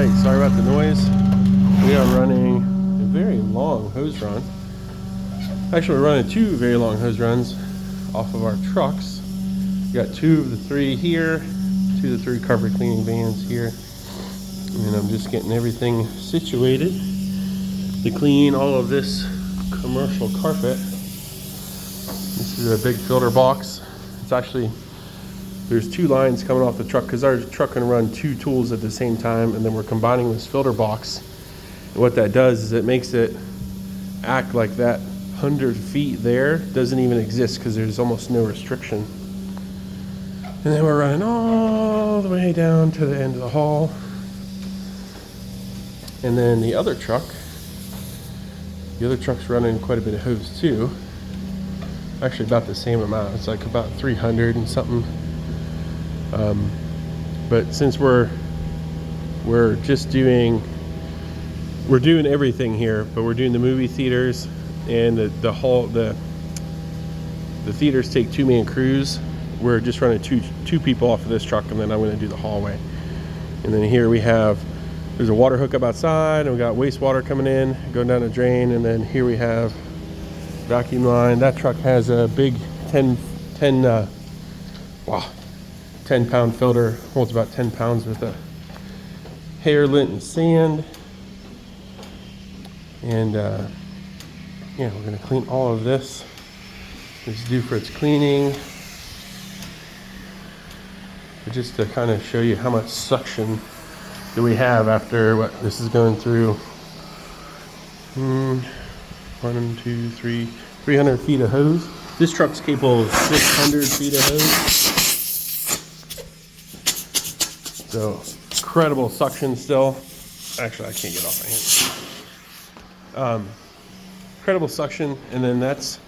right, sorry about the noise. We are running a very long hose run. Actually, we're running two very long hose runs off of our trucks. We got two of the three here, two of the three carpet cleaning vans here. And I'm just getting everything situated to clean all of this commercial carpet. This is a big filter box. It's actually, there's two lines coming off the truck because our truck can run two tools at the same time, and then we're combining this filter box. And what that does is it makes it act like that 100 feet there doesn't even exist because there's almost no restriction. And then we're running all the way down to the end of the hall. And then the other truck's running quite a bit of hose too. Actually about the same amount. It's like about 300 and something. But since we're doing everything here, but we're doing the movie theaters and the theaters take 2-man crews. We're just running two people off of this truck, and then I'm going to do the hallway. And then here there's a water hookup outside, and we got wastewater coming in, going down a drain, and then here we have vacuum line. That truck has a big 10-pound filter, holds about 10 pounds with a hair, lint, and sand. And yeah, we're gonna clean all of this. It's due for its cleaning. But just to kind of show you how much suction do we have after what this is going through. 1, 2, 3, 300 feet of hose. This truck's capable of 600 feet of hose. So incredible suction still. Actually, I can't get off my hand. Incredible suction, and then it's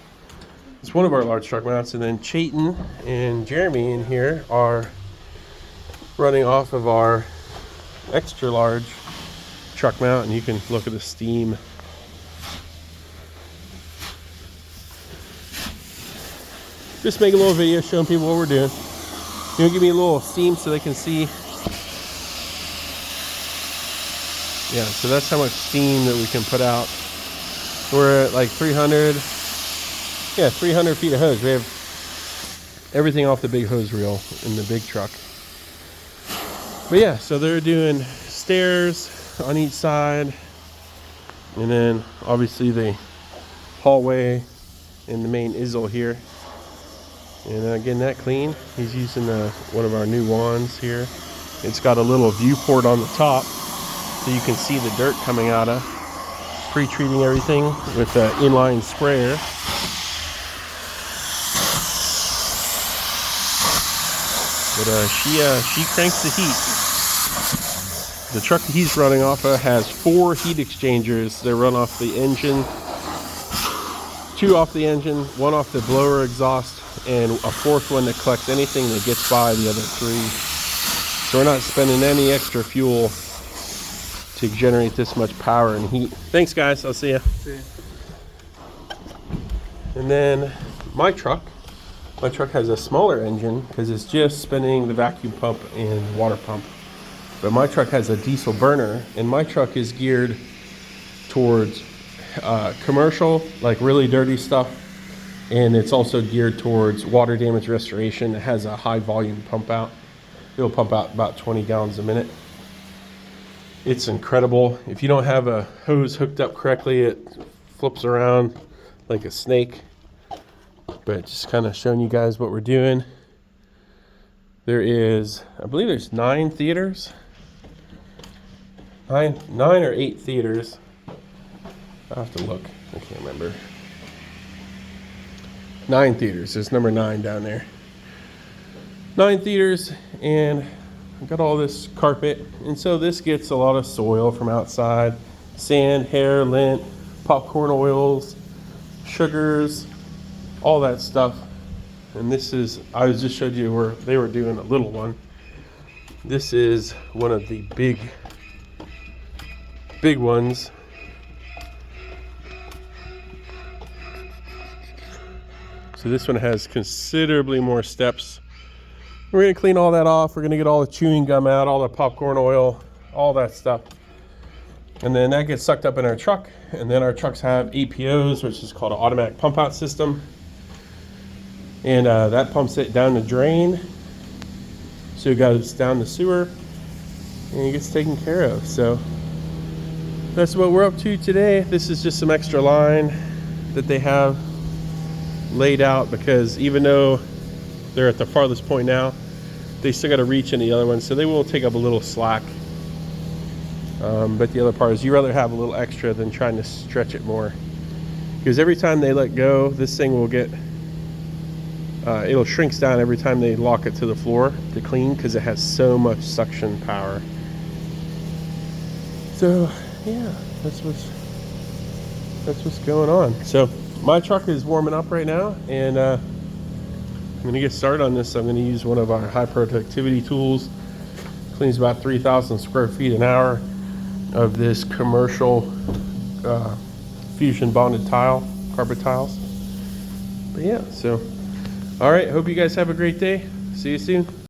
one of our large truck mounts, and then Chayton and Jeremy in here are running off of our extra large truck mount, and you can look at the steam. Just make a little video showing people what we're doing. You know, give me a little steam so they can see. Yeah, so that's how much steam that we can put out. We're at like 300 feet of hose. We have everything off the big hose reel in the big truck. But yeah, so they're doing stairs on each side, and then obviously the hallway and the main isle here. And getting that clean. He's using one of our new wands here. It's got a little viewport on the top so you can see the dirt coming out of. Pre-treating everything with an inline sprayer. But she cranks the heat. The truck that he's running off of has 4 heat exchangers. They run off the engine, 2 off the engine, 1 off the blower exhaust, and a 4th one that collects anything that gets by the other 3. So we're not spending any extra fuel to generate this much power and heat. Thanks guys, I'll see ya. See ya. And then my truck has a smaller engine because it's just spinning the vacuum pump and water pump. But my truck has a diesel burner, and my truck is geared towards commercial, like really dirty stuff. And it's also geared towards water damage restoration. It has a high volume pump out. It'll pump out about 20 gallons a minute. It's incredible. If you don't have a hose hooked up correctly, it flips around like a snake. But just kind of showing you guys what we're doing. There is, I believe there's 9 theaters. 9 or 8 theaters. I'll have to look, I can't remember. 9 theaters, there's number 9 down there. 9 theaters, and I've got all this carpet, and so this gets a lot of soil from outside. Sand, hair, lint, popcorn oils, sugars, all that stuff. And this is, I just showed you where they were doing a little one. This is one of the big ones. So this one has considerably more steps. We're gonna clean all that off. We're gonna get all the chewing gum out, all the popcorn oil, all that stuff. And then that gets sucked up in our truck, and then our trucks have APOs, which is called an automatic pump out system. And that pumps it down the drain, so it goes down the sewer, and it gets taken care of. So that's what we're up to today. This is just some extra line that they have laid out, because even though they're at the farthest point now, they still got to reach in the other one, so they will take up a little slack. But the other part is you rather have a little extra than trying to stretch it more, because every time they let go, this thing will get it'll shrinks down every time they lock it to the floor to clean, because it has so much suction power. So yeah, that's what's going on. So my truck is warming up right now, and I'm gonna get started on this. I'm gonna use one of our high productivity tools. Cleans about 3,000 square feet an hour of this commercial fusion bonded tile, carpet tiles. But yeah, so all right, hope you guys have a great day. See you soon.